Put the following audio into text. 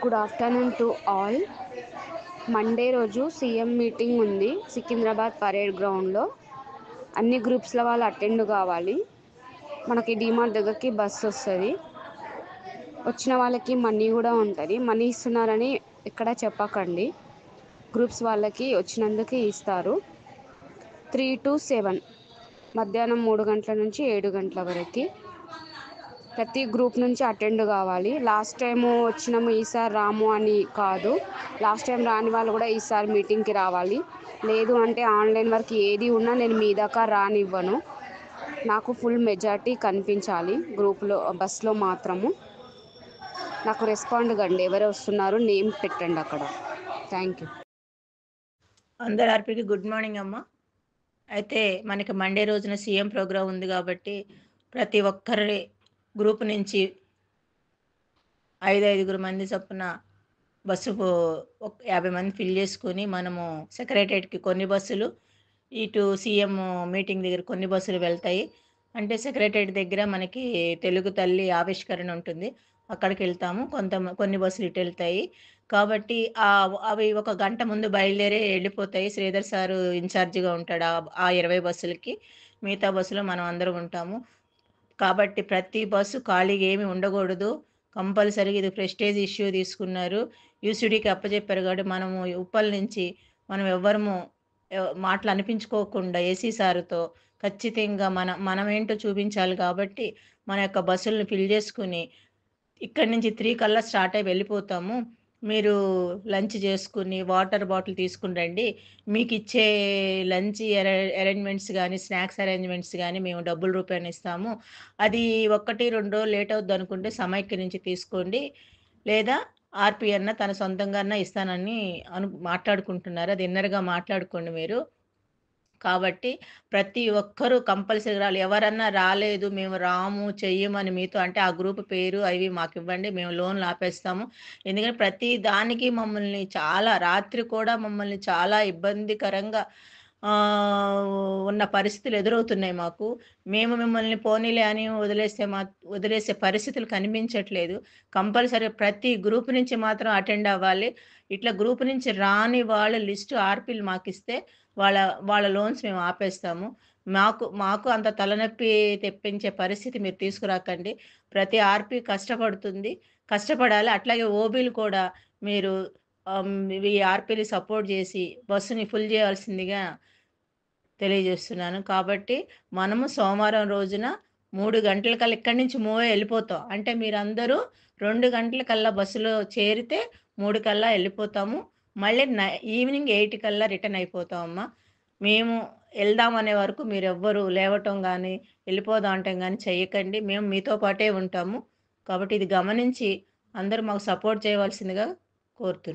Good afternoon to all. Monday రోజు CM meeting ఉంది Secunderabad parade గ్రౌండ్లో. అన్ని గ్రూప్స్ల వాళ్ళు అటెండ్ కావాలి. మనకి డిమార్ట్ దగ్గరికి బస్సు వస్తుంది. వచ్చిన వాళ్ళకి మనీ కూడా ఉంటుంది. మనీ ఇస్తున్నారని ఎక్కడ చెప్పకండి. గ్రూప్స్ వాళ్ళకి వచ్చినందుకు ఇస్తారు. 3 to 7 మధ్యాహ్నం 3 గంటల నుంచి 7 గంటల వరకు ప్రతి గ్రూప్ నుంచి అటెండ్ కావాలి. లాస్ట్ టైం వచ్చినాము ఈసారి రాము అని కాదు. లాస్ట్ టైం రాని వాళ్ళు కూడా ఈసారి మీటింగ్కి రావాలి. లేదు అంటే ఆన్లైన్ వర్క్ ఏది ఉన్నా నేను మీ దాకా రానివ్వను. నాకు ఫుల్ మెజారిటీ కనిపించాలి గ్రూప్లో, బస్లో మాత్రము. నాకు రెస్పాండ్ కండి, ఎవరు వస్తున్నారు నేమ్ పెట్టండి అక్కడ. Thank you. అందరు ఆర్పీకి గుడ్ మార్నింగ్ అమ్మ. అయితే మనకి మండే రోజున సీఎం ప్రోగ్రాం ఉంది కాబట్టి ప్రతి ఒక్కరి గ్రూప్ నుంచి 5 మంది చొప్పున బస్సు 50 మంది ఫిల్ చేసుకుని మనము సెక్రటరియట్కి కొన్ని బస్సులు, ఇటు సీఎం మీటింగ్ దగ్గర కొన్ని బస్సులు వెళ్తాయి. అంటే సెక్రటరియట్ దగ్గర మనకి తెలుగు తల్లి ఆవిష్కరణ ఉంటుంది, అక్కడికి వెళ్తాము. కొన్ని బస్సులు ఇటు వెళ్తాయి కాబట్టి అవి ఒక గంట ముందు బయలుదేరి వెళ్ళిపోతాయి. శ్రీధర్ సారు ఇన్ఛార్జిగా ఉంటాడు ఆ 20 బస్సులకి. మిగతా బస్సులో మనం అందరం ఉంటాము కాబట్టి ప్రతి బస్సు ఖాళీగా ఏమి ఉండకూడదు. కంపల్సరీగా ఇది ప్రెస్టేజ్ ఇష్యూ తీసుకున్నారు, యూసీడీకి అప్పచెప్పారు కాబట్టి మనము ఉప్పల్ నుంచి మనం ఎవ్వరము మాటలు అనిపించుకోకుండా ఏసీ సారుతో ఖచ్చితంగా మనమేంటో చూపించాలి. కాబట్టి మన యొక్క బస్సులను ఫిల్ చేసుకుని ఇక్కడి నుంచి 3 కల్లా స్టార్ట్ అయ్యి వెళ్ళిపోతాము. మీరు లంచ్ చేసుకుని వాటర్ బాటిల్ తీసుకుని రండి. మీకు ఇచ్చే లంచ్ అరేంజ్మెంట్స్ కానీ స్నాక్స్ అరేంజ్మెంట్స్ కానీ మేము డబ్బుల రూపాయలు ఇస్తాము. అది 1-2 రోజులు లేట్ అవుద్ది అనుకుంటే సమైక్య నుంచి తీసుకోండి, లేదా ఆర్పీ అన్న తన సొంతంగా అన్న ఇస్తానని మాట్లాడుకుంటున్నారు. అది ఇన్నర్గా మాట్లాడుకోండి మీరు. కాబట్టి ప్రతి ఒక్కరూ కంపల్సరీ రావాలి. ఎవరన్నా రాలేదు మేము రాము చెయ్యమని మీతో అంటే ఆ గ్రూప్ పేరు అవి మాకు ఇవ్వండి, మేము లోన్లు ఆపేస్తాము. ఎందుకంటే ప్రతి దానికి మమ్మల్ని చాలా రాత్రి కూడా మమ్మల్ని చాలా ఇబ్బందికరంగా ఉన్న పరిస్థితులు ఎదురవుతున్నాయి మాకు. మేము మిమ్మల్ని పోనీలే అని వదిలేసే పరిస్థితులు కనిపించట్లేదు. కంపల్సరీ ప్రతి గ్రూప్ నుంచి మాత్రం అటెండ్ అవ్వాలి. ఇట్లా గ్రూప్ నుంచి రాని వాళ్ళ లిస్టు ఆర్పీలు మాకిస్తే వాళ్ళ లోన్స్ మేము ఆపేస్తాము. మాకు అంత తలనొప్పి తెప్పించే పరిస్థితి మీరు తీసుకురాకండి. ప్రతి ఆర్పీ కష్టపడాలి. అట్లాగే ఓబీలు కూడా మీరు ఈ ఆర్పీని సపోర్ట్ చేసి బస్సుని ఫుల్ చేయాల్సిందిగా తెలియజేస్తున్నాను. కాబట్టి మనము సోమవారం రోజున 3 గంటలకల్లా ఇక్కడి నుంచి వెళ్ళిపోతాం. అంటే మీరందరూ 2 గంటలకల్లా బస్సులో చేరితే 3 కల్లా వెళ్ళిపోతాము. మళ్ళీ ఈవినింగ్ 8 కల్లా రిటర్న్ అయిపోతామమ్మా. మేము వెళ్దాం అనే వరకు మీరెవ్వరూ లేవటం కానీ వెళ్ళిపోదాం అంటాం కానీ చెయ్యకండి. మేము మీతో పాటే ఉంటాము. కాబట్టి ఇది గమనించి అందరూ మాకు సపోర్ట్ చేయవలసిందిగా కోరుతున్నాను.